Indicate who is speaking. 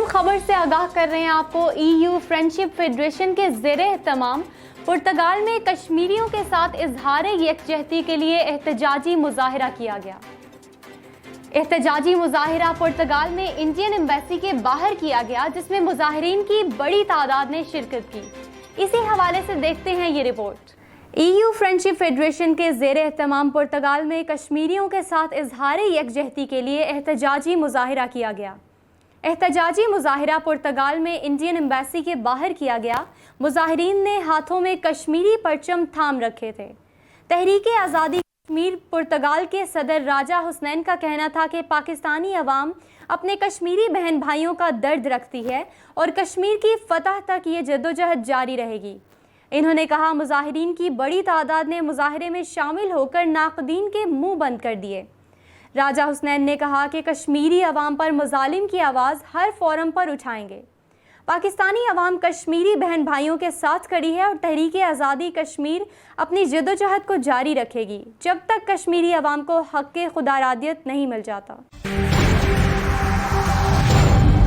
Speaker 1: खबर से आगाह कर रहे हैं आपको। EU फ्रेंडशिप फेडरेशन के ज़ेरे एहतमाम पुर्तगाल में कश्मीरियों के साथ इजहार यकजहती के लिए एहतजाजी मुजाहिरा किया गया। एहतजाजी मुजाहिरा पुर्तगाल में इंडियन एम्बेसी के बाहर किया गया, जिसमें मुजाहिरीन की बड़ी तादाद ने शिरकत की। इसी हवाले से देखते हैं ये रिपोर्ट। EU फ्रेंडशिप फेडरेशन के ज़ेरे एहतमाम पुर्तगाल में कश्मीरियों के साथ इजहार यकजहती के लिए एहतजाजी मुजाहिरा किया गया। एहतजाजी मुजाहिरा पुर्तगाल में इंडियन एम्बेसी के बाहर किया गया। मुजाहिरीन ने हाथों में कश्मीरी परचम थाम रखे थे। तहरीक आज़ादी कश्मीर पुर्तगाल के सदर राजा हुसनैन का कहना था कि पाकिस्तानी अवाम अपने कश्मीरी बहन भाइयों का दर्द रखती है और कश्मीर की फतह तक ये जद्दोजहद जारी रहेगी। इन्होंने कहा, मुजाहिरीन की बड़ी तादाद ने मुजाहरे में शामिल होकर नाक़दीन के मुंह बंद कर दिए। राजा हुसनैन ने कहा कि कश्मीरी अवाम पर मुजालिम की आवाज़ हर फोरम पर उठाएंगे। पाकिस्तानी अवाम कश्मीरी बहन भाइयों के साथ खड़ी है और तहरीक आज़ादी कश्मीर अपनी जद्दोजहद को जारी रखेगी जब तक कश्मीरी अवाम को हक़ खुदारादियत नहीं मिल जाता।